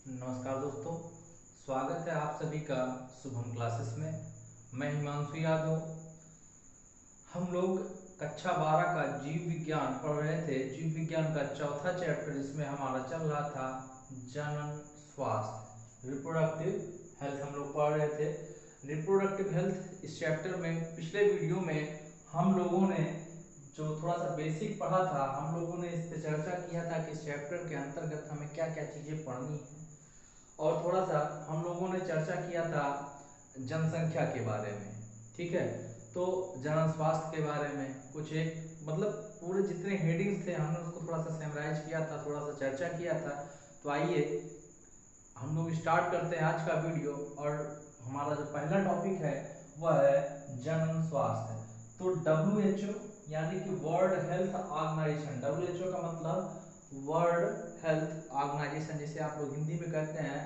नमस्कार दोस्तों, स्वागत है आप सभी का शुभम क्लासेस में। मैं हिमांशु यादव। हम लोग कक्षा 12 का जीव विज्ञान पढ़ रहे थे। जीव विज्ञान का चौथा चैप्टर जिसमें हमारा चल रहा था जनन स्वास्थ्य, रिप्रोडक्टिव हेल्थ हम लोग पढ़ रहे थे। रिप्रोडक्टिव हेल्थ इस चैप्टर में पिछले वीडियो में हम लोगों ने जो थोड़ा सा बेसिक पढ़ा था, हम लोगों ने इस पर चर्चा किया था कि इस चैप्टर के अंतर्गत हमें क्या क्या चीज़ें पढ़नी है, और थोड़ा सा हम लोगों ने चर्चा किया था जनसंख्या के बारे में। ठीक है, तो जन स्वास्थ्य के बारे में कुछ एक मतलब पूरे जितने हेडिंग्स थे हमने उसको थोड़ा सा समराइज किया था, थोड़ा सा चर्चा किया था। तो आइए हम लोग स्टार्ट करते हैं आज का वीडियो। और हमारा जो पहला टॉपिक है वह है जनन स्वास्थ्य। तो WHO यानी कि वर्ल्ड हेल्थ ऑर्गेनाइजेशन, WHO का मतलब वर्ल्ड हेल्थ ऑर्गेनाइजेशन, जिसे आप लोग हिंदी में कहते हैं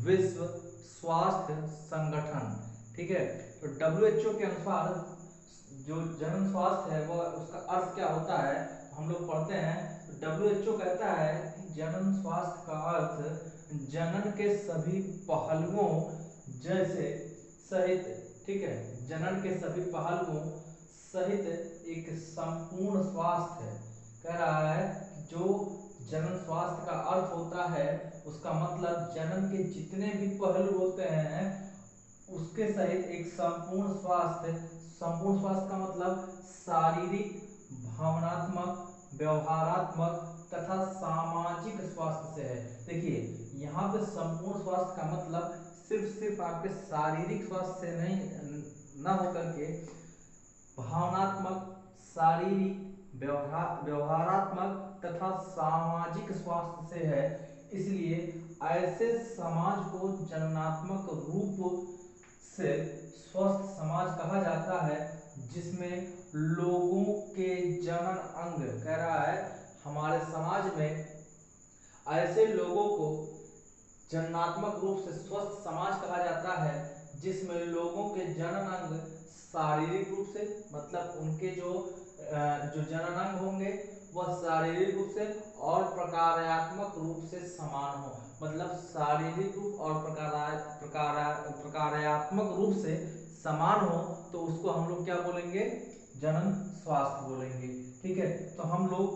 विश्व स्वास्थ्य संगठन। ठीक है, तो WHO के अनुसार जो जनन स्वास्थ्य है वह उसका अर्थ क्या होता है, तो हम लोग पढ़ते हैं। तो WHO कहता है कि जनन स्वास्थ्य का अर्थ जनन के सभी पहलुओं जैसे सहित, ठीक है, जनन के सभी पहलुओं सहित एक संपूर्ण स्वास्थ्य है। कह रहा है कि जो जनन स्वास्थ्य का अर्थ होता है उसका मतलब जनन के जितने भी पहलू होते हैं उसके सहित एक संपूर्ण स्वास्थ्य। संपूर्ण स्वास्थ्य का मतलब शारीरिक, भावनात्मक, व्यवहारात्मक तथा सामाजिक स्वास्थ्य से है। देखिए यहाँ पे संपूर्ण स्वास्थ्य का मतलब सिर्फ आपके शारीरिक स्वास्थ्य से नहीं न होकर के भावनात्मक, शारीरिक, व्यवहारात्मक तथा सामाजिक स्वास्थ्य से है। इसलिए ऐसे समाज को जननात्मक रूप से स्वस्थ समाज कहा जाता है जिसमें लोगों के जनन अंग, कह रहा है हमारे समाज में ऐसे लोगों को जननात्मक रूप से स्वस्थ समाज कहा जाता है जिसमें लोगों के जनन अंग शारीरिक रूप से, मतलब उनके जो जनन अंग होंगे वह शारीरिक रूप से और प्रकारात्मक रूप से समान हो। मतलब शारीरिक रूप और प्रकारात्मक रूप से समान हो तो उसको हम लोग क्या बोलेंगे, जनन स्वास्थ्य बोलेंगे। ठीक है, तो हम लोग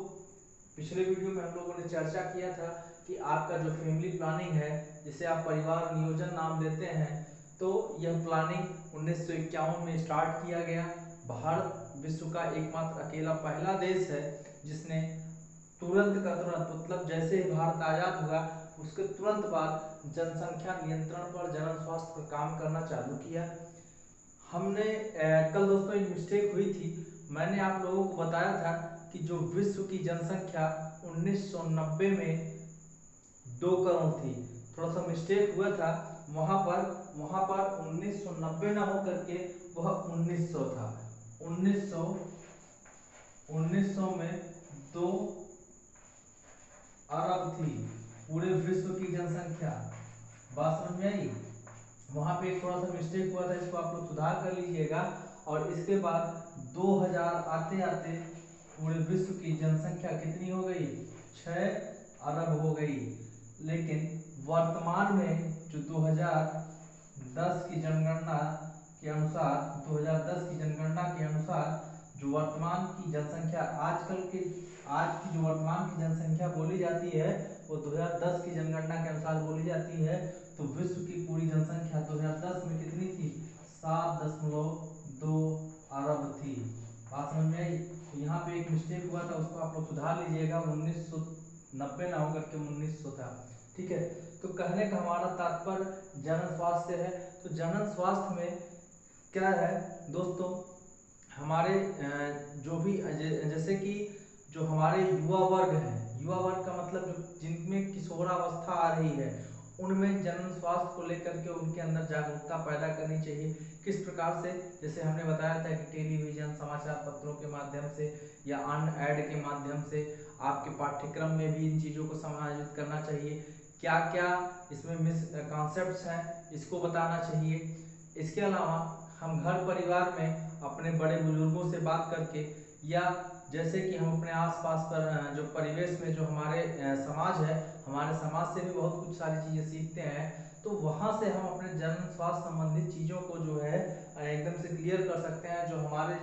पिछले वीडियो में हम लोगों ने चर्चा किया था कि आपका जो फैमिली प्लानिंग है, जिसे आप परिवार नियोजन नाम देते हैं, तो यह प्लानिंग 1951 में स्टार्ट किया गया। भारत विश्व का एकमात्र अकेला पहला देश है जिसने तुरंत का तुरंत, मतलब जैसे ही भारत आजाद हुआ उसके तुरंत बाद जनसंख्या नियंत्रण पर जनन स्वास्थ्य पर काम करना चालू किया। हमने कल दोस्तों एक मिस्टेक हुई थी। मैंने आप लोगों को बताया था कि जो विश्व की जनसंख्या 1990 में 2 करोड़ थी। थोड़ा सा मिस्टेक हुआ था वहां पर 1990 ना होकर के वह 1900 था। 1900 में 2 अरब थी पूरे विश्व की जनसंख्या। बात समझ में आई? वहां पे एक थोड़ा सा मिस्टेक हुआ था, इसको आप लोग सुधार कर लीजिएगा। और इसके बाद 2000 आते आते पूरे विश्व की जनसंख्या कितनी हो गई, 6 अरब हो गई। लेकिन वर्तमान में जो 2010 की जनगणना के अनुसार, 2010 की जनगणना के अनुसार जो वर्तमान की जनसंख्या आज की जो वर्तमान की जनसंख्या बोली जाती है वो 2010 की जनगणना के अनुसार बोली जाती है। तो विश्व की पूरी जनसंख्या 2010 में कितनी थी, 7.2 अरब थी। बात समझ में आई? तो यहाँ पे एक मिस्टेक हुआ था, उसको आप लोग सुधार लीजिएगा। 1990 ना होकर के 1900 था। ठीक है, तो कहने का हमारा तात्पर्य जनन स्वास्थ्य है। तो जनन स्वास्थ्य में क्या है दोस्तों, हमारे जो भी जैसे कि जो हमारे युवा वर्ग है, युवा वर्ग का मतलब जो जिनमें किशोरावस्था आ रही है, उनमें जनन स्वास्थ्य को लेकर के उनके अंदर जागरूकता पैदा करनी चाहिए। किस प्रकार से, जैसे हमने बताया था कि टेलीविजन, समाचार पत्रों के माध्यम से या अन्य ऐड के माध्यम से आपके पाठ्यक्रम में भी इन चीज़ों को समायोजित करना चाहिए। क्या क्या इसमें कॉन्सेप्ट्स हैं इसको बताना चाहिए। इसके अलावा हम घर परिवार में अपने बड़े बुजुर्गों से बात करके या जैसे कि हम अपने आसपास पर जो परिवेश में जो हमारे समाज है, हमारे समाज से भी बहुत कुछ सारी चीज़ें सीखते हैं, तो वहाँ से हम अपने जन स्वास्थ्य संबंधित चीज़ों को जो है एकदम से क्लियर कर सकते हैं। जो हमारे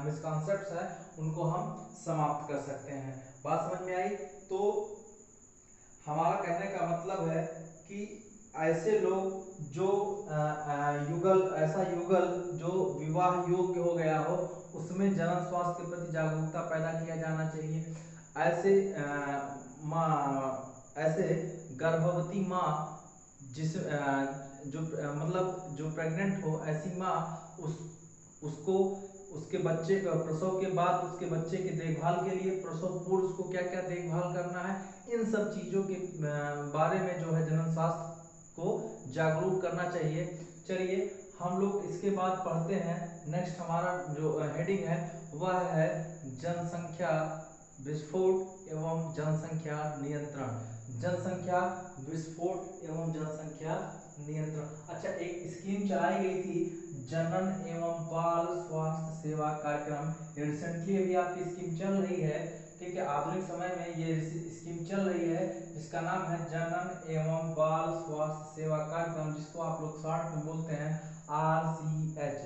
मिसकॉन्सेप्ट्स हैं उनको हम समाप्त कर सकते हैं। बात समझ में आई? तो हमारा कहने का मतलब है कि ऐसे लोग जो ऐसा युगल जो विवाह योग्य हो गया हो, उसमें जनन स्वास्थ्य के प्रति जागरूकता पैदा किया जाना चाहिए। ऐसे ऐसे गर्भवती माँ मतलब जो प्रेग्नेंट हो, ऐसी माँ उसको उसके बच्चे का प्रसव के बाद उसके बच्चे के देखभाल के लिए प्रसव पूर्व उसको क्या क्या देखभाल करना है, इन सब चीज़ों के बारे में जो है जनन स्वास्थ्य को जागरूक करना चाहिए। चलिए हम लोग इसके बाद पढ़ते हैं। नेक्स्ट हमारा जो हेडिंग है वह है जनसंख्या विस्फोट एवं जनसंख्या नियंत्रण। जनसंख्या विस्फोट एवं जनसंख्या नियंत्रण। अच्छा, एक स्कीम चलाई गई थी जनन एवं बाल स्वास्थ्य सेवा कार्यक्रम। रिसेंटली अभी आपकी स्कीम चल रही है, ठीक है, आधुनिक समय में ये स्कीम चल रही है जिसका नाम है जनन एवं बाल स्वास्थ्य सेवा कार्यक्रम, जिसको आप लोग शॉर्ट में बोलते हैं RCH।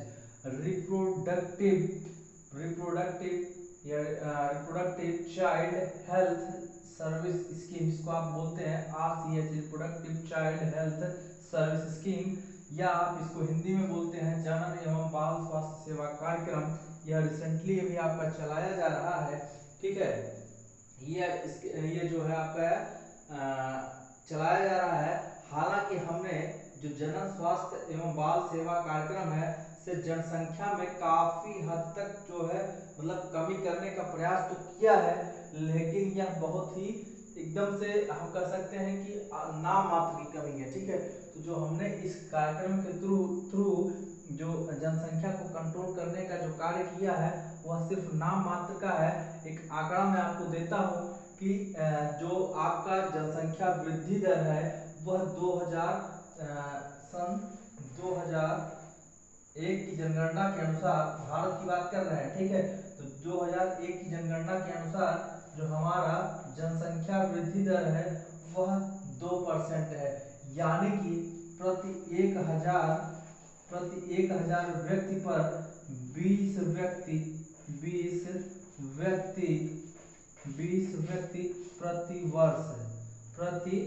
Reproductive child health service scheme, जिसको आप बोलते हैं RCH, reproductive child health service scheme, या आप इसको हिंदी में बोलते हैं जनन एवं बाल स्वास्थ्य सेवा कार्यक्रम। यह रिसेंटली अभी आपका चलाया जा रहा है, ठीक है। ये जो है आपका चलाया जा रहा है। हालांकि हमने जो जनन स्वास्थ्य एवं बाल सेवा कार्यक्रम है से जनसंख्या में काफी हद तक जो है मतलब कमी करने का प्रयास तो किया है, लेकिन यह बहुत ही एकदम से हम कह सकते हैं कि नाम मात्र की कमी है, ठीक है। तो जो हमने इस कार्यक्रम के थ्रू जो जनसंख्या को कंट्रोल करने का जो कार्य किया है वह सिर्फ नाम मात्र का है। एक आंकड़ा मैं आपको देता हूँ कि जो आपका जनसंख्या वृद्धि दर है वह 2001 की जनगणना के अनुसार, भारत की बात कर रहे हैं, ठीक है। तो 2001 की जनगणना के अनुसार जो हमारा जनसंख्या वृद्धि दर है वह 2% है, यानी कि प्रति 1000 व्यक्ति पर 20 व्यक्ति प्रति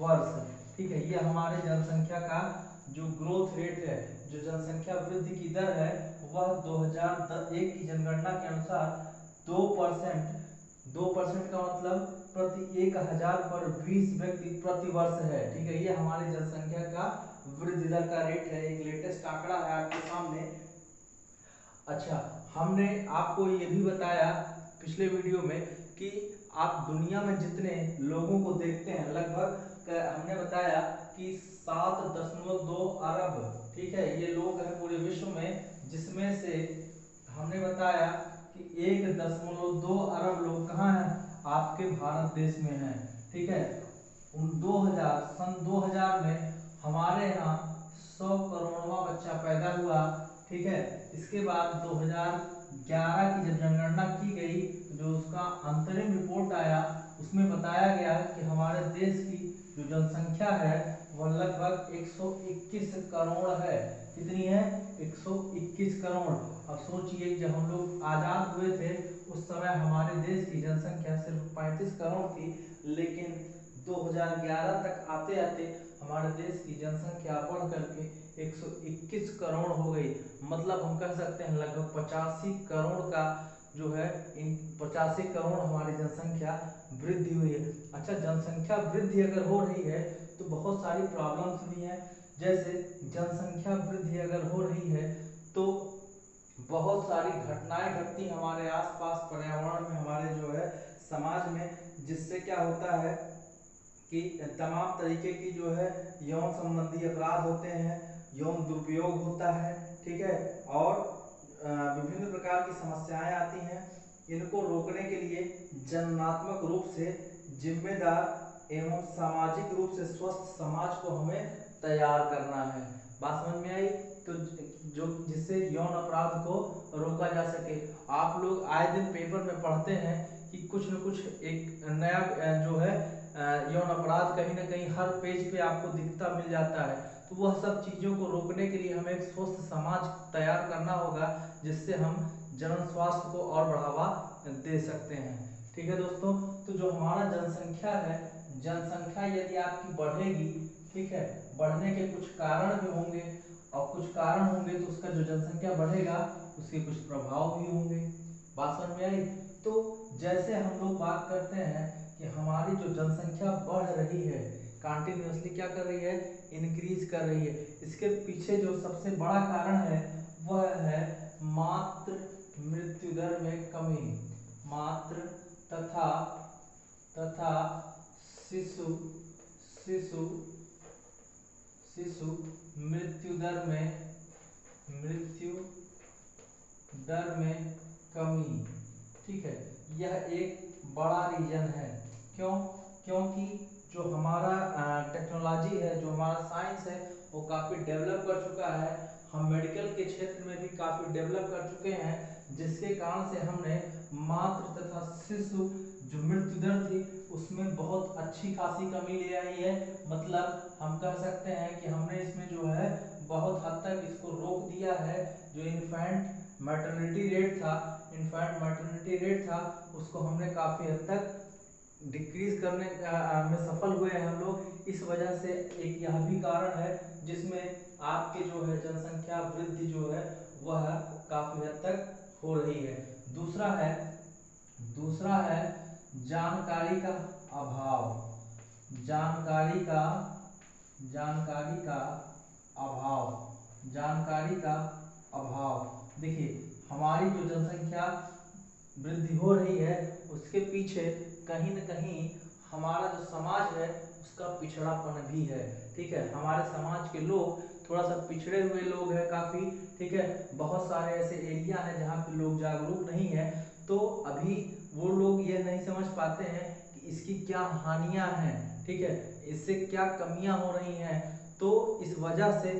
वर्ष, ठीक है। ये हमारे जनसंख्या का जो ग्रोथ रेट है, जो जनसंख्या वृद्धि की दर है वह 2001 की जनगणना के अनुसार 2% का मतलब प्रति 1000 पर 20 व्यक्ति प्रति वर्ष है, ठीक है। ये हमारी जनसंख्या का वृद्धि दर का रेट है, एक लेटेस्ट आंकड़ा है आपके सामने। अच्छा, हमने आपको ये भी बताया पिछले वीडियो में कि आप दुनिया में जितने लोगों को देखते हैं लगभग हमने बताया कि 7.2 अरब, ठीक है, ये लोग हैं पूरे विश्व में, जिसमें से हमने बताया कि 1.2 अरब लोग कहाँ हैं, आपके भारत देश में हैं, ठीक है। सन 2000 में हमारे यहाँ 100 करोड़वां बच्चा पैदा हुआ, ठीक है। इसके बाद 2011 की जब जनगणना की गई तो जो उसका अंतरिम रिपोर्ट आया उसमें बताया गया कि हमारे देश की जो जनसंख्या है वह लगभग 121 करोड़ है। कितनी है? 121 करोड़। अब सोचिए जब हम लोग आजाद हुए थे उस समय हमारे देश की जनसंख्या सिर्फ 35 करोड़ थी, लेकिन 2011 तक आते आते हमारे देश की जनसंख्या बढ़ करके 121 करोड़ हो गई। मतलब हम कह सकते हैं लगभग 85 करोड़ का जो है, इन 85 करोड़ हमारी जनसंख्या वृद्धि हुई है। अच्छा, जनसंख्या वृद्धि अगर हो रही है तो बहुत सारी प्रॉब्लम्स भी हैं। जैसे जनसंख्या वृद्धि अगर हो रही है तो बहुत सारी घटनाएं घटती हमारे आसपास पर्यावरण में, हमारे जो है समाज में, जिससे क्या होता है कि तमाम तरीके की जो है यौन संबंधी अपराध होते हैं, यौन दुरुपयोग होता है, ठीक है, और विभिन्न प्रकार की समस्याएं आती हैं। इनको रोकने के लिए जननात्मक रूप से जिम्मेदार एवं सामाजिक रूप से स्वस्थ समाज को हमें तैयार करना है। बात समझ में आई? तो जो जिससे यौन अपराध को रोका जा सके। आप लोग आए दिन पेपर में पढ़ते हैं कि कुछ न कुछ एक नया जो है यौन अपराध कहीं ना कहीं हर पेज पे आपको दिखता मिल जाता है। तो वह सब चीज़ों को रोकने के लिए हमें एक स्वस्थ समाज तैयार करना होगा, जिससे हम जन स्वास्थ्य को और बढ़ावा दे सकते हैं। ठीक है दोस्तों, तो जो हमारा जनसंख्या है, जनसंख्या यदि आपकी बढ़ेगी, ठीक है, बढ़ने के कुछ कारण भी होंगे, और कुछ कारण होंगे तो उसका जो जनसंख्या बढ़ेगा उसके कुछ प्रभाव भी होंगे। बात समझ में आई? तो जैसे हम लोग बात करते हैं कि हमारी जो जनसंख्या बढ़ रही है, कंटिन्यूअसली क्या कर रही है, इंक्रीज कर रही है। इसके पीछे जो सबसे बड़ा कारण है वह है मातृ मृत्यु दर में कमी। मातृ तथा तथा शिशु शिशु शिशु मृत्यु दर में कमी। ठीक है, यह एक बड़ा रीजन है। क्यों? क्योंकि जो हमारा टेक्नोलॉजी है, जो हमारा साइंस है, वो काफ़ी डेवलप कर चुका है। हम मेडिकल के क्षेत्र में भी काफ़ी डेवलप कर चुके हैं, जिसके कारण से हमने मातृ तथा शिशु जो मृत्यु दर थी उसमें बहुत अच्छी खासी कमी ले आई है। मतलब हम कह सकते हैं कि हमने इसमें जो है बहुत हद तक इसको रोक दिया है। जो इन्फेंट मर्टलिटी रेट था उसको हमने काफ़ी हद तक डिक्रीज करने में सफल हुए हैं हम लोग। इस वजह से एक यह भी कारण है जिसमें आपके जो है जनसंख्या वृद्धि जो है वह काफ़ी हद तक हो रही है। दूसरा है जानकारी का अभाव। जानकारी का अभाव। देखिए, हमारी जो जनसंख्या वृद्धि हो रही है उसके पीछे कहीं न कहीं हमारा जो समाज है उसका पिछड़ापन भी है। ठीक है, हमारे समाज के लोग थोड़ा सा पिछड़े हुए लोग हैं काफ़ी। ठीक है, बहुत सारे ऐसे एरिया हैं जहाँ पे लोग जागरूक नहीं है, तो अभी वो लोग ये नहीं समझ पाते हैं कि इसकी क्या हानियां हैं। ठीक है, इससे क्या कमियां हो रही हैं। तो इस वजह से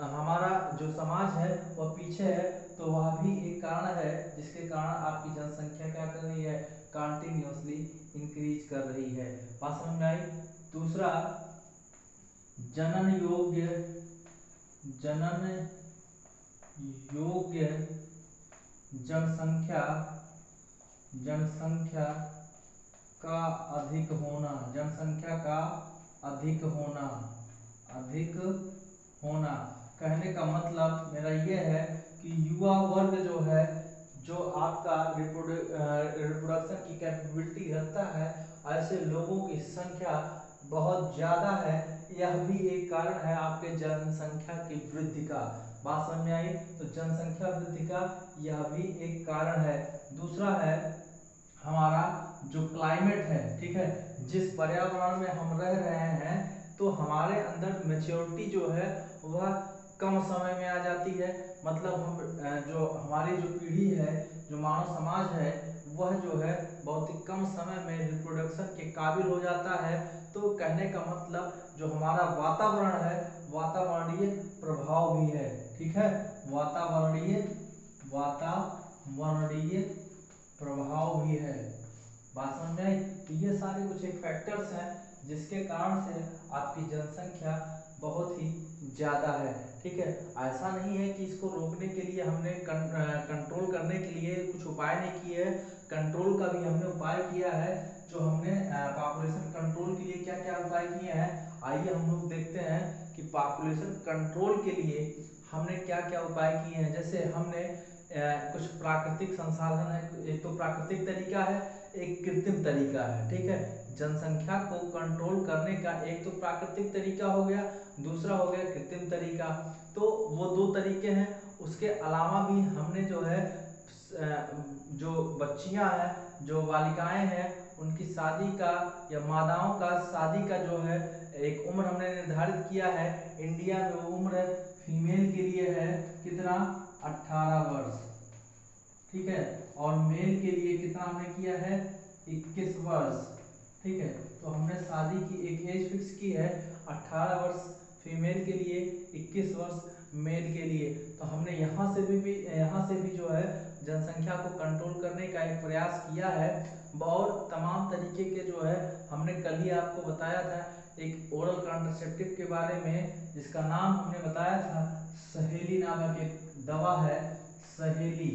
हमारा जो समाज है वह पीछे है। तो वह भी एक कारण है जिसके कारण आपकी जनसंख्या क्या कर रही है, कंटिन्यूअसली इंक्रीज कर रही है। बात समझ में आई? दूसरा, जनन योग्य जनसंख्या का अधिक होना। कहने का मतलब मेरा ये है कि युवा वर्ग जो है, जो आपका रिप्रोडक्शन की कैपेबिलिटी रखता है, ऐसे लोगों की संख्या बहुत ज़्यादा है। यह भी एक कारण है आपके जनसंख्या की वृद्धि का। बात समझ में आई? तो जनसंख्या वृद्धि का यह भी एक कारण है। दूसरा है हमारा जो क्लाइमेट है। ठीक है, जिस पर्यावरण में हम रह रहे हैं, तो हमारे अंदर मैच्योरिटी जो है वह कम समय में आ जाती है। मतलब हम जो हमारी जो पीढ़ी है, जो मानव समाज है, वह जो है बहुत ही कम समय में रिप्रोडक्शन के काबिल हो जाता है। तो कहने का मतलब जो हमारा वातावरण है, वातावरणीय प्रभाव भी है। ठीक है, वातावरणीय प्रभाव भी है। बात समझ में आई? तो ये सारे कुछ एक फैक्टर्स हैं जिसके कारण से आपकी जनसंख्या बहुत ही ज़्यादा है। ठीक है, ऐसा नहीं है कि इसको रोकने के लिए हमने कंट्रोल करने के लिए कुछ उपाय नहीं किए हैं। कंट्रोल का भी हमने उपाय किया है। जो हमने पॉपुलेशन कंट्रोल के लिए क्या क्या उपाय किए हैं, आइए हम लोग देखते हैं कि पॉपुलेशन कंट्रोल के लिए हमने क्या क्या उपाय किए हैं। जैसे हमने कुछ प्राकृतिक संसाधन है, एक तो प्राकृतिक तरीका है, एक कृत्रिम तरीका है। ठीक है, जनसंख्या को कंट्रोल करने का एक तो प्राकृतिक तरीका हो गया, दूसरा हो गया कृत्रिम तरीका। तो वो दो तरीके हैं। उसके अलावा भी हमने जो है जो बच्चियां हैं, जो बालिकाएं हैं, उनकी शादी का या मादाओं का शादी का जो है एक उम्र हमने निर्धारित किया है। इंडिया में वो उम्र फीमेल के लिए है कितना, 18 वर्ष। ठीक है, और मेल के लिए कितना हमने किया है, 21 वर्ष। ठीक है, तो हमने शादी की एक एज फिक्स की है 18 वर्ष फीमेल के लिए, 21 वर्ष मेल के लिए। तो हमने यहाँ से भी जो है जनसंख्या को कंट्रोल करने का एक प्रयास किया है। और तमाम तरीके के जो है हमने कल ही आपको बताया था एक ओरल कॉन्ट्रासेप्टिव के बारे में, जिसका नाम हमने बताया था सहेली नामक एक दवा है, सहेली,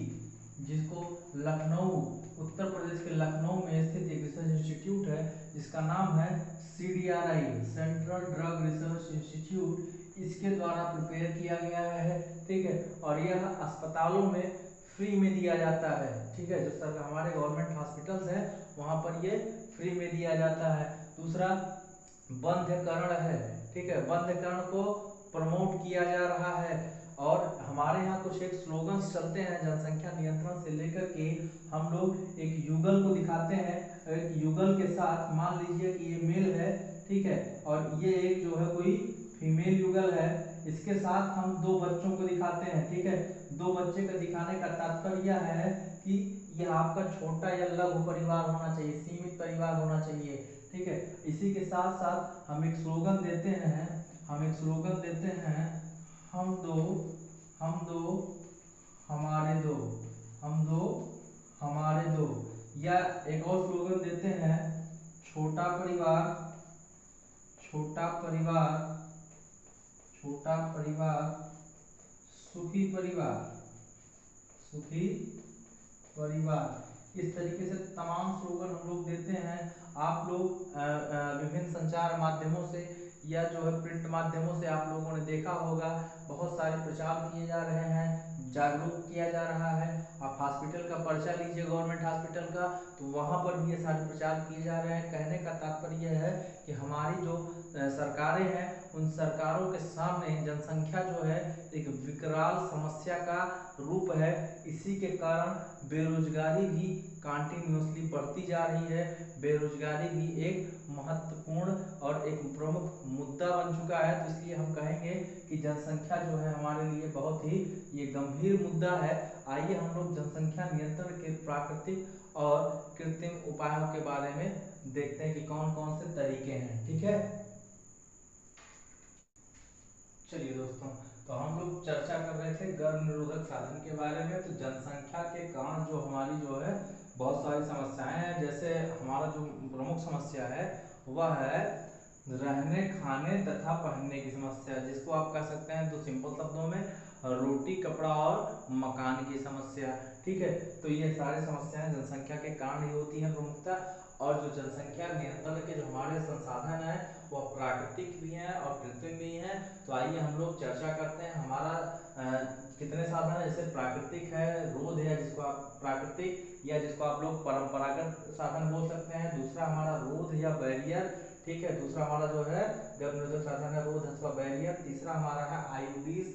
जिसको लखनऊ, उत्तर प्रदेश के लखनऊ में स्थित एक रिसर्च इंस्टीट्यूट है जिसका नाम है CDRI, central drug research institute, इसके द्वारा प्रिपेयर किया गया है। ठीक है, और यह अस्पतालों में फ्री में दिया जाता है। ठीक है, जो सर हमारे गवर्नमेंट हॉस्पिटल्स हैं वहाँ पर ये फ्री में दिया जाता है। दूसरा बंध्यकरण है। ठीक है, बंध्यकरण को प्रमोट किया जा रहा है। और हमारे यहाँ कुछ एक स्लोगन्स चलते हैं जनसंख्या नियंत्रण से लेकर के। हम लोग एक युगल को दिखाते हैं, एक युगल के साथ मान लीजिए कि ये मेल है, ठीक है, और ये एक जो है कोई फीमेल युगल है, इसके साथ हम दो बच्चों को दिखाते हैं। ठीक है, दो बच्चे का दिखाने का तात्पर्य यह है कि यह आपका छोटा या लघु परिवार होना चाहिए, सीमित परिवार होना चाहिए। ठीक है, इसी के साथ साथ हम एक स्लोगन देते हैं, हम दो हमारे दो, हम दो हमारे दो। या एक और स्लोगन देते हैं, छोटा परिवार सुखी परिवार। इस तरीके से तमाम स्लोगन हम लोग देते हैं। आप लोग विभिन्न संचार माध्यमों से या जो है प्रिंट माध्यमों से आप लोगों ने देखा होगा, बहुत सारे प्रचार किए जा रहे हैं, जागरूक किया जा रहा है। आप हॉस्पिटल का पर्चा लीजिए गवर्नमेंट हॉस्पिटल का, तो वहाँ पर भी ये सारे प्रचार किए जा रहे हैं। कहने का तात्पर्य यह है कि हमारी जो सरकारें हैं उन सरकारों के सामने जनसंख्या जो है एक विकराल समस्या का रूप है। इसी के कारण बेरोजगारी भी कंटिन्यूसली बढ़ती जा रही है। बेरोजगारी भी एक महत्वपूर्ण और एक प्रमुख मुद्दा बन चुका है। तो इसलिए हम कहेंगे कि जनसंख्या जो है हमारे लिए बहुत ही ये गंभीर मुद्दा है। आइए हम लोग जनसंख्या नियंत्रण के प्राकृतिक और कृत्रिम उपायों के बारे में देखते हैं कि कौन कौन से तरीके हैं। ठीक है, चलिए दोस्तों, तो हम लोग चर्चा कर रहे थे गर्भ निरोधक साधन के बारे में। तो जनसंख्या के कारण जो हमारी जो है बहुत सारी समस्याएं हैं। जैसे हमारा जो प्रमुख समस्या है वह है रहने खाने तथा पहनने की समस्या, जिसको आप कह सकते हैं तो सिंपल शब्दों में रोटी कपड़ा और मकान की समस्या। ठीक है, तो ये सारी समस्याएं जनसंख्या के कारण ही होती हैं प्रमुखता। और जो जनसंख्या नियंत्रण के जो हमारे संसाधन हैं वो प्राकृतिक भी हैं और कृत्रिम भी हैं। तो आइए हम लोग चर्चा करते हैं। हमारा कितने साधन है, जैसे प्राकृतिक है, रोध है जिसको आप प्राकृतिक या जिसको आप लोग परंपरागत साधन बोल सकते हैं। दूसरा हमारा रोध या बैरियर। ठीक है, दूसरा हमारा जो है गर्भ निरोधक साधन है रोध अथवा बैरियर। तीसरा हमारा है आईयूडीज।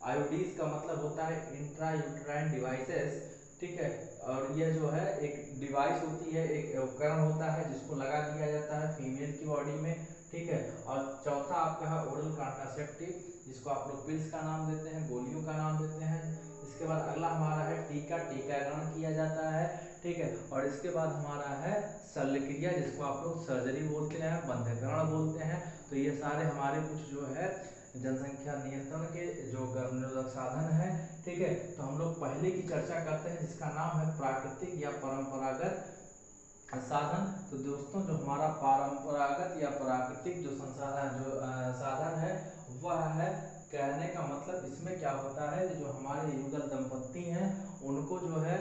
आईयूडीज का मतलब होता है इंट्रा यूट्राइन डिवाइसेस। ठीक है, और यह जो है एक डिवाइस होती है, एक उपकरण होता है जिसको लगा दिया जाता है फीमेल की बॉडी में। ठीक है, और चौथा आपका है ओरल कॉन्ट्रासेप्टिव, जिसको आप लोग पिल्स का नाम देते हैं, गोलियों का नाम देते हैं। इसके बाद अगला हमारा है टीकाकरण किया जाता है। ठीक है, और इसके बाद हमारा है शल्यक्रिया, जिसको आप लोग सर्जरी बोलते हैं, बंध्यकरण बोलते हैं। तो ये सारे हमारे कुछ जो है जनसंख्या नियंत्रण के जो गर्भ निरोधक साधन है। ठीक है, तो हम लोग पहले की चर्चा करते हैं जिसका नाम है प्राकृतिक या परंपरागत साधन। तो दोस्तों, जो हमारा परंपरागत या प्राकृतिक जो संसाधन जो साधन है वह है, कहने का मतलब इसमें क्या होता है कि जो हमारे युगल दंपत्ति हैं उनको जो है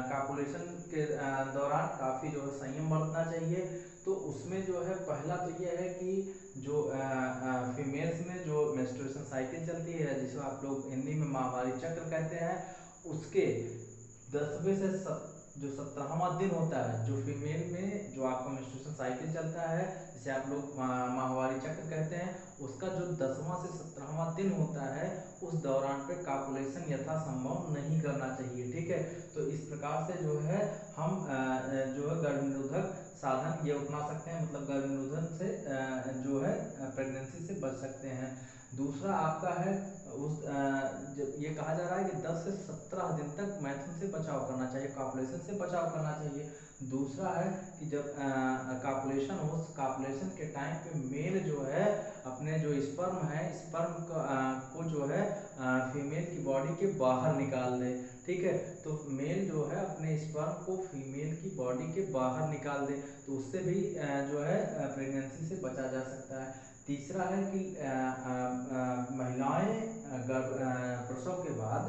कॉपुलेशन के दौरान काफ़ी जो है संयम बरतना चाहिए। तो उसमें जो है पहला तो ये है कि जो फीमेल्स में जो मेंस्ट्रुएशन साइकिल चलती है, जिसे आप लोग हिंदी में माहवारी चक्र कहते हैं, उसके 10वें से जो 17वां दिन होता है, जो फीमेल में जो आपका मेंस्ट्रुएशन साइकिल चलता है जिसे आप लोग माहवारी चक्र कहते हैं, उसका जो 10वां से 17वां दिन होता है उस दौरान पे कॉपुलेशन यथासंभव नहीं करना चाहिए। ठीक है, तो इस प्रकार से जो है हम जो है गर्भ निरोधक साधन ये अपना सकते हैं, मतलब गर्भ निरोधन से जो है प्रेगनेंसी से बच सकते हैं। दूसरा आपका है उस जब ये कहा जा रहा है कि 10 से 17 दिन तक मैथुन से बचाव करना चाहिए, कॉपुलेशन से बचाव करना चाहिए। दूसरा है कि जब कॉपुलेशन हो, कॉपुलेशन के टाइम पे मेल जो है अपने जो स्पर्म है, स्पर्म को जो है फीमेल की बॉडी के बाहर निकाल दे। ठीक है, तो मेल जो है अपने स्पर्म को फीमेल की बॉडी के बाहर निकाल दे, तो उससे भी जो है प्रेगनेंसी से बचा जा सकता है। तीसरा है कि महिलाएं प्रसव के बाद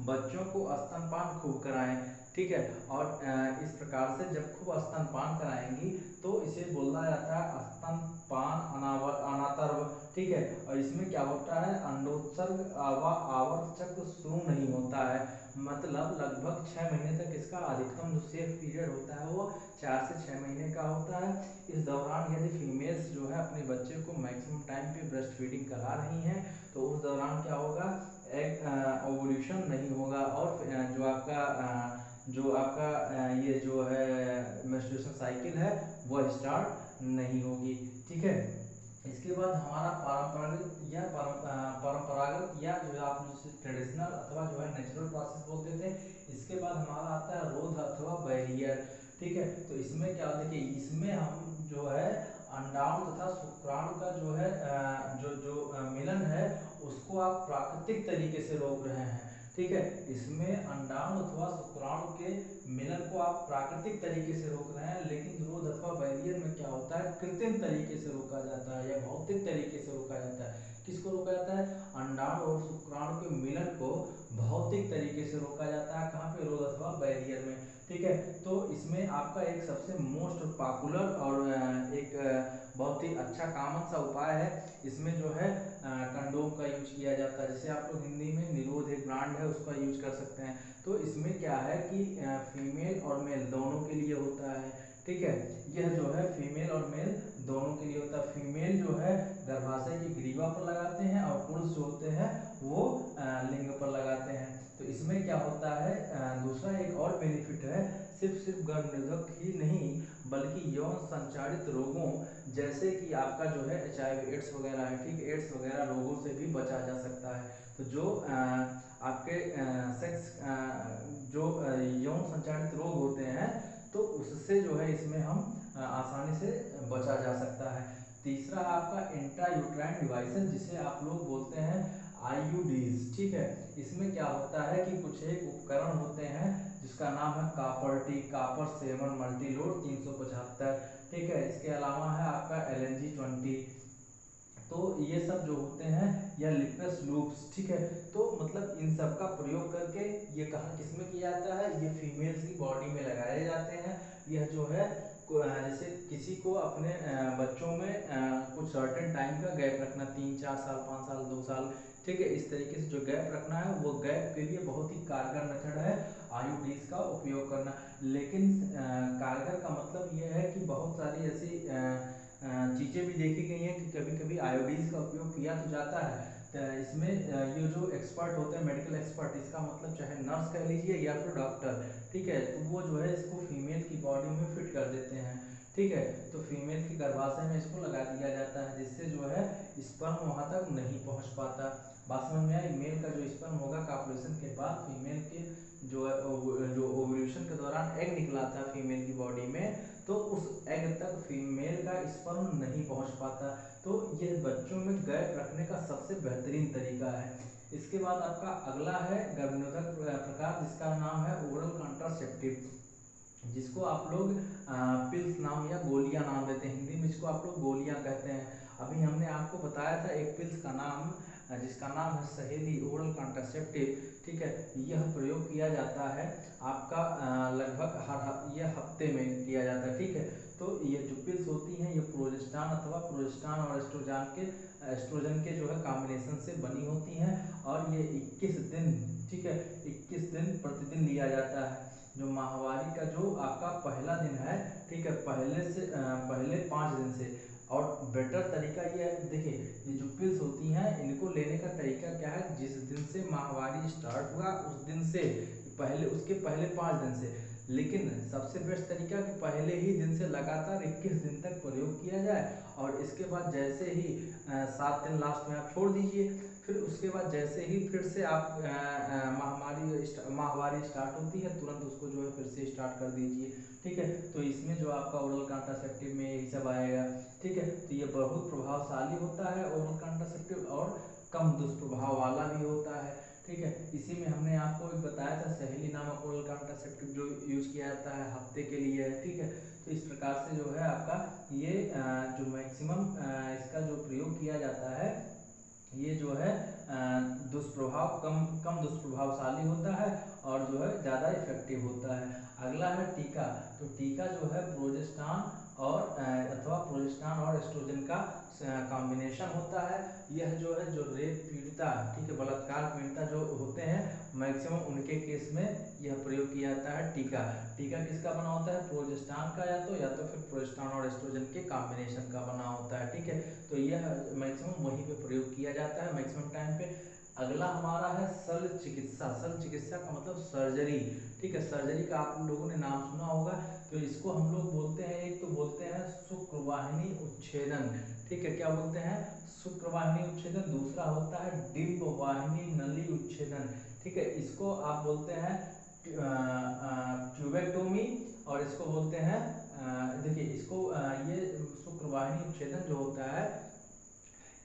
बच्चों को स्तनपान खूब कराएं। ठीक है, और इस प्रकार से जब खूब स्तनपान कराएंगी तो इसे बोला जाता है स्तनपान अनातर्व। ठीक है, और इसमें क्या होता है, अंडोत्सर्ग व आवर्त चक्र शुरू नहीं होता है, मतलब लगभग 6 महीने तक इसका अधिकतम जो सेफ पीरियड होता है वो 4 से 6 महीने का होता है। इस दौरान यदि फीमेल्स जो है अपने बच्चे को मैक्सिमम टाइम पे ब्रेस्ट फीडिंग करा रही हैं तो उस दौरान क्या होगा, एक ओवुलेशन नहीं होगा और जो आपका ये जो है मेंस्ट्रुएशन साइकिल है वो स्टार्ट नहीं होगी। ठीक है, इसके बाद हमारा परंपरागत या जो आप ट्रेडिशनल अथवा जो है नेचुरल प्रोसेस बोलते थे, इसके बाद हमारा आता है रोध अथवा बैरियर। ठीक है, तो इसमें क्या देखिए, इसमें हम जो है अंडाणु तथा शुक्राणु का जो है मिलन है उसको आप प्राकृतिक तरीके से रोक रहे हैं। ठीक है, इसमें अंडाणु अथवा शुक्राणु के मिलन को आप प्राकृतिक तरीके से रोक रहे हैं, लेकिन रोध अथवा बैरियर में क्या होता है, कृत्रिम तरीके से रोका जाता है या भौतिक तरीके से रोका जाता है। किसको रोका जाता है, अंडाणु और शुक्राणु के मिलन को भौतिक तरीके से रोका जाता है, कहाँ पे, रोध अथवा बैरियर में। ठीक है, तो इसमें आपका एक सबसे मोस्ट पॉपुलर और एक बहुत ही अच्छा कॉमन सा उपाय है, इसमें जो है कंडोम का यूज किया जाता है, जैसे आप लोग हिंदी में निरोध एक ब्रांड है उसका यूज कर सकते हैं। तो इसमें क्या है कि फीमेल और मेल दोनों के लिए होता है। ठीक है, यह जो है फीमेल और मेल दोनों के लिए होता है। फीमेल जो है गर्भाशय की ग्रीवा पर लगाते हैं और पुरुष जो होते हैं वो लिंग पर लगाते हैं। तो इसमें क्या होता है, दूसरा एक और बेनिफिट है, सिर्फ गर्भ निरोधक ही नहीं बल्कि यौन संचारित रोगों जैसे कि आपका जो है HIV एड्स वगैरह है, ठीक, एड्स वगैरह रोगों से भी बचा जा सकता है। तो जो आपके सेक्स जो यौन संचारित रोग होते हैं तो उससे जो है इसमें हम आसानी से बचा जा सकता है। तीसरा आपका इंट्रायूट्राइन डिवाइसेस, जिसे आप लोग बोलते हैं IUDs। ठीक है, इसमें क्या होता है कि कुछ एक उपकरण होते हैं जिसका नाम है कॉपर 7 मल्टीलोड 375। ठीक है, इसके अलावा है आपका LNG-20। तो ये सब जो होते हैं या लिपस लूप्स। ठीक है, तो मतलब इन सब का प्रयोग करके ये कहाँ किसमें किया जाता है, ये फीमेल्स की बॉडी में लगाए जाते हैं। यह जो है जैसे किसी को अपने बच्चों में कुछ सर्टेन टाइम का गैप रखना, 3-4 साल, 5 साल, 2 साल। ठीक है, इस तरीके से जो गैप रखना है वो गैप के लिए बहुत ही कारगर मेथड है IUDs का उपयोग करना। लेकिन कारगर का मतलब ये है कि बहुत सारी ऐसी चीज़ें भी देखी गई हैं कि कभी कभी IUDs का उपयोग किया तो जाता है। तो इसमें ये जो एक्सपर्ट होते हैं, मेडिकल एक्सपर्ट, इसका मतलब चाहे नर्स कह लीजिए या फिर डॉक्टर, ठीक है, तो वो जो है इसको फीमेल की बॉडी में फिट कर देते हैं। ठीक है, तो फीमेल की गर्भाशय में इसको लगा दिया जाता है जिससे जो है स्पर्म वहाँ तक नहीं पहुँच पाता। बात समझ में आई, मेल का जो स्पर्म होगा कॉपुलेशन के बाद फीमेल के जो ओव्यूलेशन के दौरान एग निकला था फीमेल की बॉडी में, तो उस एग तक फीमेल का स्पर्म नहीं पहुंच पाता। तो ये बच्चों में गैप रखने का सबसे बेहतरीन तरीका है। इसके बाद आपका अगला है गर्भनिरोधक प्रकार, जिसका नाम है ओरल कॉन्ट्रासेप्टिव, जिसको आप लोग पिल्स नाम या गोलियां नाम देते हैं, हिंदी में इसको आप लोग गोलियां कहते हैं। अभी हमने आपको बताया था एक पिल्स का नाम जिसका नाम है सहेली, ओरल कॉन्ट्रासेप्टिव। ठीक है, यह प्रयोग किया जाता है आपका लगभग यह हफ्ते में किया जाता है। ठीक है, तो ये जो पिल्स होती हैं ये प्रोजेस्टेरॉन और एस्ट्रोजन के जो है कॉम्बिनेशन से बनी होती हैं और ये 21 दिन, ठीक है, 21 दिन प्रतिदिन लिया जाता है। जो माहवारी का जो आपका पहला दिन है, ठीक है, पहले 5 दिन से। और बेटर तरीका ये है, देखिए ये जो पिल्स होती हैं इनको लेने का तरीका क्या है, जिस दिन से माहवारी स्टार्ट हुआ उस दिन से उसके पहले 5 दिन से। लेकिन सबसे बेस्ट तरीका कि पहले ही दिन से लगातार 21 दिन तक प्रयोग किया जाए और इसके बाद जैसे ही 7 दिन लास्ट में आप छोड़ दीजिए। फिर उसके बाद जैसे ही फिर से आप माहवारी स्टार्ट होती है, तुरंत उसको जो है फिर से स्टार्ट कर दीजिए। ठीक है, तो इसमें जो आपका ओरल कॉन्ट्रासेप्टिव में यही सब आएगा। ठीक है, तो ये बहुत प्रभावशाली होता है ओरल कॉन्ट्रासेप्टिव, और कम दुष्प्रभाव वाला भी होता है। ठीक है, इसी में हमने आपको एक बताया था सहेली नामक ओरल कॉन्ट्रासेप्टिव जो यूज किया जाता है हफ्ते के लिए है। ठीक है, तो इस प्रकार से जो है आपका ये जो मैक्सिमम इसका जो प्रयोग किया जाता है, ये जो है दुष्प्रभाव कम दुष्प्रभावशाली होता है और जो है ज़्यादा इफेक्टिव होता है। अगला है टीका। तो टीका जो है प्रोजेस्टेरॉन और अथवा प्रोजेस्टेरॉन और एस्ट्रोजन का कॉम्बिनेशन होता है। यह जो है जो रेप पीड़िता, ठीक है, बलात्कार पीड़िता जो होते हैं मैक्सिमम उनके केस में यह प्रयोग किया जाता है टीका। टीका किसका बना होता है? प्रोजेस्टेरॉन का, या तो फिर प्रोजेस्टेरॉन और एस्ट्रोजन के कॉम्बिनेशन का बना होता है। ठीक है, तो यह मैक्सिमम वहीं पे प्रयोग किया जाता है मैक्सिमम टाइम पे। अगला हमारा है शल्य चिकित्सा। शल्य चिकित्सा का मतलब सर्जरी। ठीक है, सर्जरी का आप लोगों ने नाम सुना होगा। तो इसको हम लोग बोलते हैं, एक तो बोलते हैं शुक्रवाहिनी उच्छेदन। ठीक है, क्या बोलते हैं? शुक्रवाहिनी उच्छेदन। दूसरा होता है डिंब वाहिनी नली उच्छेदन। ठीक है, इसको आप बोलते हैं ट्यूबेक्टोमी, और इसको बोलते हैं देखिए इसको ये शुक्रवाहिनी उच्छेदन जो होता है,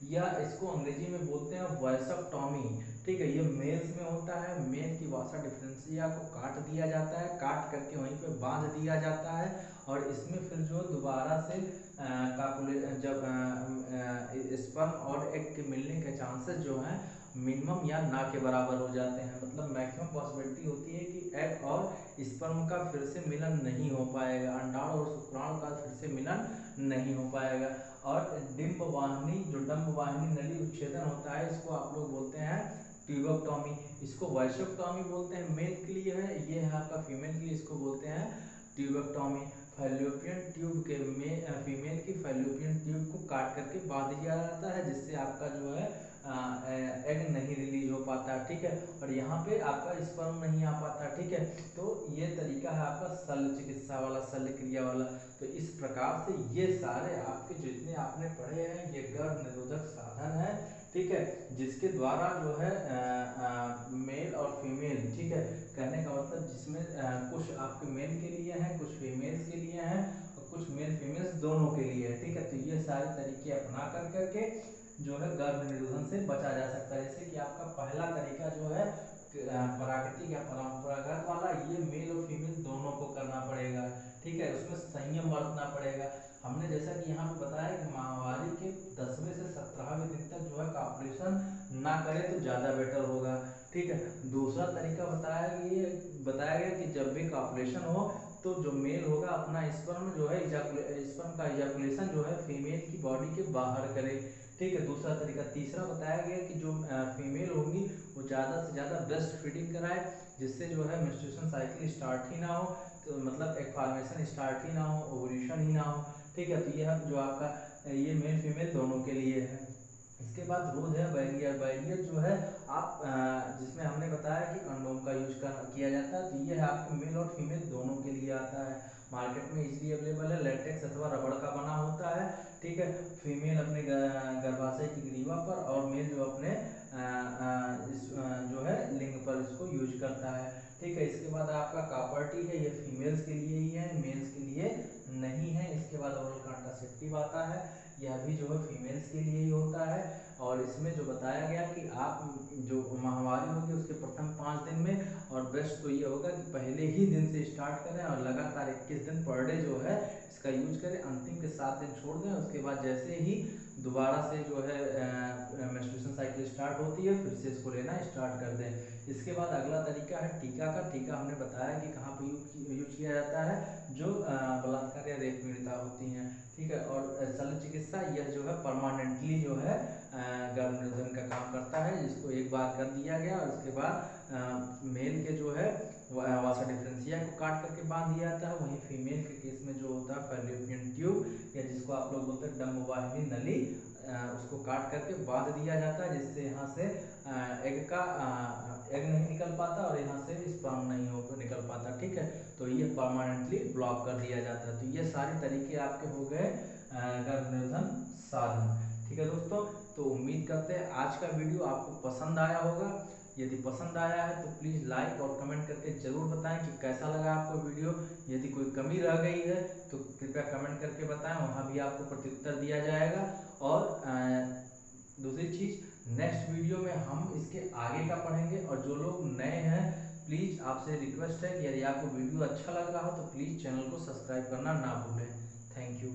या इसको अंग्रेजी में बोलते हैं वैसक्टॉमी। ठीक है, ये मेल्स में होता है। मेल की वासा डिफरेंशिया को काट दिया जाता है, काट करके वहीं पे बांध दिया जाता है, और इसमें फिर जो दोबारा से जब स्पर्म और एग के मिलने के चांसेस जो हैं मिनिमम या ना के बराबर हो जाते हैं। मतलब मैक्सिमम पॉसिबिलिटी होती है कि एग और स्पर्म का फिर से मिलन नहीं हो पाएगा, अंडाणु और शुक्राणु का फिर से मिलन नहीं हो पाएगा। और डिंब वाहिनी जो डंब वाहिनी नली उच्छेदन होता है, इसको आप लोग बोलते हैं ट्यूबोक्टॉमी। इसको वैसक्टॉमी बोलते हैं, मेल के लिए है। ये है आपका फीमेल के लिए, इसको बोलते हैं ट्यूबोक्टॉमी। फैलोपियन ट्यूब के में फीमेल की फैलोपियन ट्यूब को काट करके बांध दिया जाता है, जिससे आपका जो है एग नहीं रिलीज हो पाता। ठीक है, और यहाँ पे आपका स्पर्म नहीं आ पाता। ठीक है, तो ये तरीका है आपका शल्य चिकित्सा वाला, शल्य क्रिया वाला। तो इस प्रकार से ये सारे आपके जितने आपने पढ़े हैं ये गर्भ निरोधक साधन है। ठीक है, जिसके द्वारा जो है मेल और फीमेल, ठीक है, कहने का मतलब जिसमें कुछ आपके मेल के लिए हैं, कुछ फीमेल्स के लिए हैं, और कुछ मेल फीमेल्स दोनों के लिए है। ठीक है, तो ये सारे तरीके अपना कर करके जो है गर्भ निरोधन से बचा जा सकता है। जैसे कि आपका पहला तरीका जो है प्राकृतिक या परंपरागत वाला, ये मेल और फीमेल दोनों को करना पड़ेगा। ठीक है, उसमें संयम बरतना पड़ेगा। हमने जैसा कि यहाँ पे बताया कि माहवारी के 10वें से 17वें दिन तक जो है ऑपरेशन ना करे तो ज़्यादा बेटर होगा। ठीक है, दूसरा तरीका बताया गया कि जब भी ऑपरेशन हो तो जो मेल होगा अपना स्पर्म जो है स्पर्म का इजाकुलेशन जो है फीमेल की बॉडी के बाहर करे। ठीक है, दूसरा तरीका। तीसरा बताया गया कि जो फीमेल होगी वो ज़्यादा से ज़्यादा ब्रेस्ट फीडिंग कराए, जिससे जो है मेंस्ट्रुएशन साइकिल स्टार्ट ही ना हो, तो मतलब एक फॉर्मेशन स्टार्ट ही ना हो, ओवुलेशन ही ना हो। ठीक है, तो यह जो आपका ये मेल फीमेल दोनों के लिए है। इसके बाद रोध है बैरियर। बैरियर जो है आप जिसमें हमने बताया कि कंडोम का यूज किया जाता है, तो ये है आपके मेल और फीमेल दोनों के लिए आता है। मार्केट में इजीली अवेलेबल है, लेटेक्स अथवा रबड़ का बना होता है। ठीक है, फीमेल अपने गर्भाशय की ग्रीवा पर और मेल जो अपने जो है लिंग पर इसको यूज करता है। ठीक है, इसके बाद आपका कॉपर्टी है, ये फीमेल्स के लिए ही है, मेल्स के लिए नहीं है। इसके बाद ओरल कॉन्ट्रासेप्टिव आता है, यह भी जो है फीमेल्स के लिए ही होता है। और इसमें जो बताया गया कि आप जो माहवारी होगी उसके प्रथम 5 दिन में, और बेस्ट तो ये होगा कि पहले ही दिन से स्टार्ट करें और लगातार 21 दिन पर डे जो है इसका यूज करें, अंतिम के 7 दिन छोड़ दें। उसके बाद जैसे ही दोबारा से जो है मेंस्ट्रुएशन साइकिल स्टार्ट होती है फिर से इसको लेना स्टार्ट कर दें। इसके बाद अगला तरीका है टीका का। टीका हमने बताया कि कहाँ पे यूज किया जाता है, जो बलात्कार या रेप पीड़िता होती हैं। ठीक है, और शल्य चिकित्सा यह जो है परमानेंटली जो है गर्भ निरोधन का काम करता है, जिसको एक बार कर दिया गया और उसके बाद मेल के जो है वासा डिफरेंशिया को काट करके बांध दिया जाता है। वहीं फीमेल के केस में जो होता है फैलोपियन ट्यूब, या जिसको आप लोग बोलते हैं डंब वाहिनी नली, उसको काट करके बांध दिया जाता है, जिससे यहाँ से एग नहीं निकल पाता और यहाँ से स्पर्म नहीं हो निकल पाता। ठीक है, तो ये परमानेंटली ब्लॉक कर दिया जाता है। तो ये सारे तरीके आपके हो गए गर्भ निरोधन साधन। ठीक है दोस्तों, तो उम्मीद करते हैं आज का वीडियो आपको पसंद आया होगा। यदि पसंद आया है तो प्लीज़ लाइक और कमेंट करके ज़रूर बताएं कि कैसा लगा आपको वीडियो। यदि कोई कमी रह गई है तो कृपया कमेंट करके बताएं, वहाँ भी आपको प्रत्युत्तर दिया जाएगा। और दूसरी चीज़, नेक्स्ट वीडियो में हम इसके आगे का पढ़ेंगे। और जो लोग नए हैं, प्लीज़ आपसे रिक्वेस्ट है कि यदि आपको वीडियो अच्छा लग रहा हो तो प्लीज़ चैनल को सब्सक्राइब करना ना भूलें। Thank you.